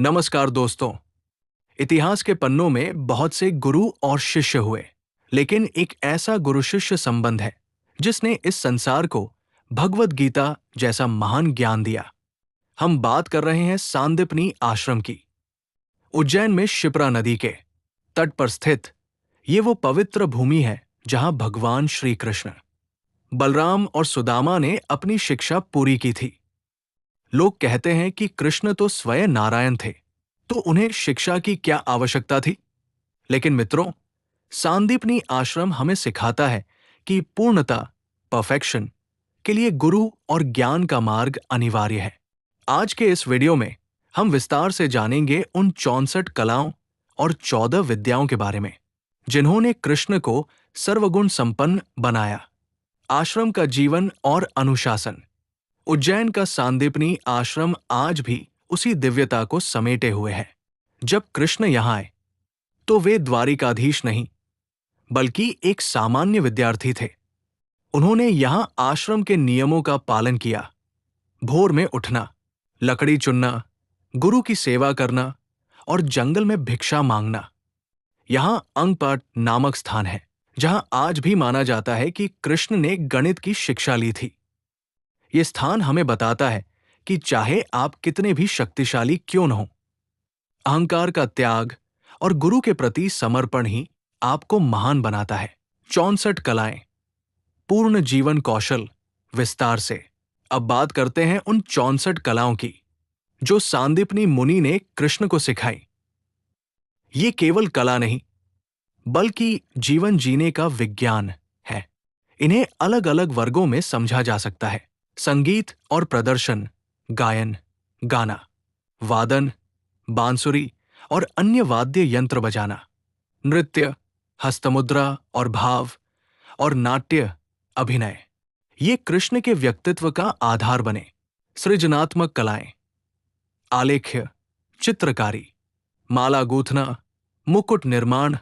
नमस्कार दोस्तों। इतिहास के पन्नों में बहुत से गुरु और शिष्य हुए, लेकिन एक ऐसा गुरु शिष्य संबंध है जिसने इस संसार को भगवद गीता जैसा महान ज्ञान दिया। हम बात कर रहे हैं सांदीपनी आश्रम की। उज्जैन में शिप्रा नदी के तट पर स्थित ये वो पवित्र भूमि है जहां भगवान श्री कृष्ण, बलराम और सुदामा ने अपनी शिक्षा पूरी की थी। लोग कहते हैं कि कृष्ण तो स्वयं नारायण थे, तो उन्हें शिक्षा की क्या आवश्यकता थी। लेकिन मित्रों, सांदीपनी आश्रम हमें सिखाता है कि पूर्णता, परफेक्शन के लिए गुरु और ज्ञान का मार्ग अनिवार्य है। आज के इस वीडियो में हम विस्तार से जानेंगे उन 64 कलाओं और 14 विद्याओं के बारे में जिन्होंने कृष्ण को सर्वगुण संपन्न बनाया। आश्रम का जीवन और अनुशासन। उज्जैन का सांदीपनी आश्रम आज भी उसी दिव्यता को समेटे हुए है। जब कृष्ण यहां आए तो वे द्वारिकाधीश नहीं, बल्कि एक सामान्य विद्यार्थी थे। उन्होंने यहां आश्रम के नियमों का पालन किया। भोर में उठना, लकड़ी चुनना, गुरु की सेवा करना और जंगल में भिक्षा मांगना। यहां अंगपाठ नामक स्थान है जहां आज भी माना जाता है कि कृष्ण ने गणित की शिक्षा ली थी। ये स्थान हमें बताता है कि चाहे आप कितने भी शक्तिशाली क्यों न हो, अहंकार का त्याग और गुरु के प्रति समर्पण ही आपको महान बनाता है। 64 कलाएं, पूर्ण जीवन कौशल। विस्तार से अब बात करते हैं उन 64 कलाओं की जो सांदीपनी मुनि ने कृष्ण को सिखाई। ये केवल कला नहीं, बल्कि जीवन जीने का विज्ञान है। इन्हें अलग अलग वर्गों में समझा जा सकता है। संगीत और प्रदर्शन, गायन, गाना, वादन, बांसुरी और अन्य वाद्य यंत्र बजाना, नृत्य, हस्तमुद्रा और भाव, और नाट्य, अभिनय, ये कृष्ण के व्यक्तित्व का आधार बने। सृजनात्मक कलाएं, आलेख्य, चित्रकारी, माला गूंथना, मुकुट निर्माण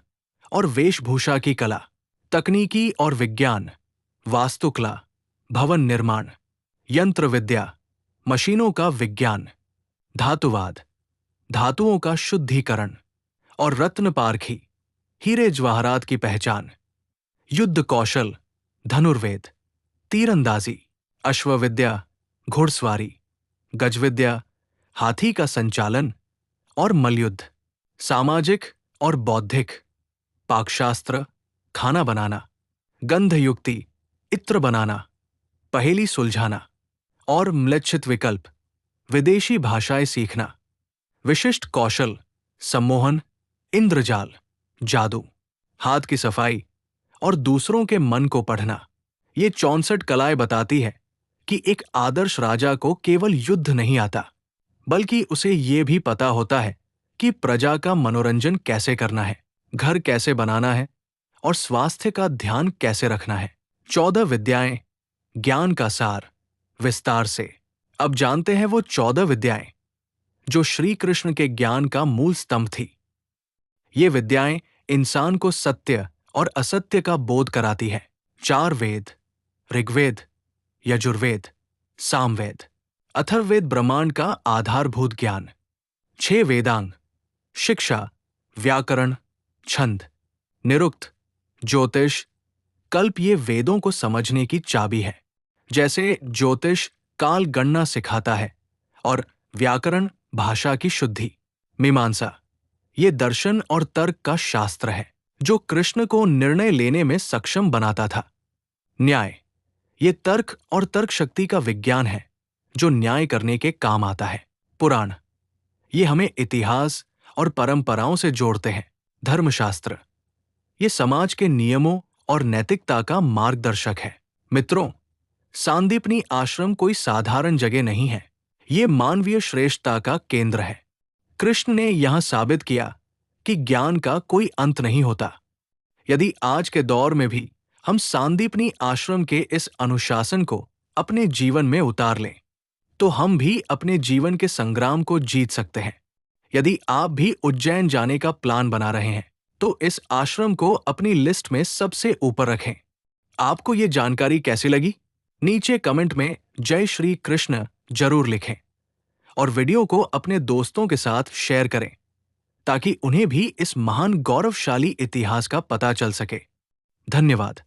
और वेशभूषा की कला, तकनीकी और विज्ञान, वास्तुकला, भवन निर्माण, यंत्र विद्या, मशीनों का विज्ञान, धातुवाद, धातुओं का शुद्धिकरण और रत्न पारखी, हीरे जवाहरात की पहचान, युद्ध कौशल, धनुर्वेद, तीरंदाजी, अश्वविद्या, घुड़सवारी, गजविद्या, हाथी का संचालन और मलयुद्ध, सामाजिक और बौद्धिक, पाकशास्त्र, खाना बनाना, गंधयुक्ति, इत्र बनाना, पहेली सुलझाना और म्लेच्छित विकल्प, विदेशी भाषाएं सीखना, विशिष्ट कौशल, सम्मोहन, इंद्रजाल, जादू, हाथ की सफाई और दूसरों के मन को पढ़ना। ये 64 कलाएं बताती है कि एक आदर्श राजा को केवल युद्ध नहीं आता, बल्कि उसे ये भी पता होता है कि प्रजा का मनोरंजन कैसे करना है, घर कैसे बनाना है और स्वास्थ्य का ध्यान कैसे रखना है। 14 विद्याएं, ज्ञान का सार। विस्तार से अब जानते हैं वो 14 विद्याएं जो श्री कृष्ण के ज्ञान का मूल स्तंभ थी। ये विद्याएं इंसान को सत्य और असत्य का बोध कराती है। 4 वेद, ऋग्वेद, यजुर्वेद, सामवेद, अथर्ववेद ब्रह्मांड का आधारभूत ज्ञान। 6 वेदांग, शिक्षा, व्याकरण, छंद, निरुक्त, ज्योतिष, कल्प, ये वेदों को समझने की चाबी है। जैसे ज्योतिष काल गणना सिखाता है और व्याकरण भाषा की शुद्धि। मीमांसा, ये दर्शन और तर्क का शास्त्र है जो कृष्ण को निर्णय लेने में सक्षम बनाता था। न्याय, ये तर्क और तर्क शक्ति का विज्ञान है जो न्याय करने के काम आता है। पुराण, ये हमें इतिहास और परंपराओं से जोड़ते हैं। धर्मशास्त्र, ये समाज के नियमों और नैतिकता का मार्गदर्शक है। मित्रों, सांदीपनी आश्रम कोई साधारण जगह नहीं है, ये मानवीय श्रेष्ठता का केंद्र है। कृष्ण ने यहां साबित किया कि ज्ञान का कोई अंत नहीं होता। यदि आज के दौर में भी हम सांदीपनी आश्रम के इस अनुशासन को अपने जीवन में उतार लें, तो हम भी अपने जीवन के संग्राम को जीत सकते हैं। यदि आप भी उज्जैन जाने का प्लान बना रहे हैं, तो इस आश्रम को अपनी लिस्ट में सबसे ऊपर रखें। आपको ये जानकारी कैसी लगी? नीचे कमेंट में जय श्री कृष्ण जरूर लिखें और वीडियो को अपने दोस्तों के साथ शेयर करें ताकि उन्हें भी इस महान गौरवशाली इतिहास का पता चल सके। धन्यवाद।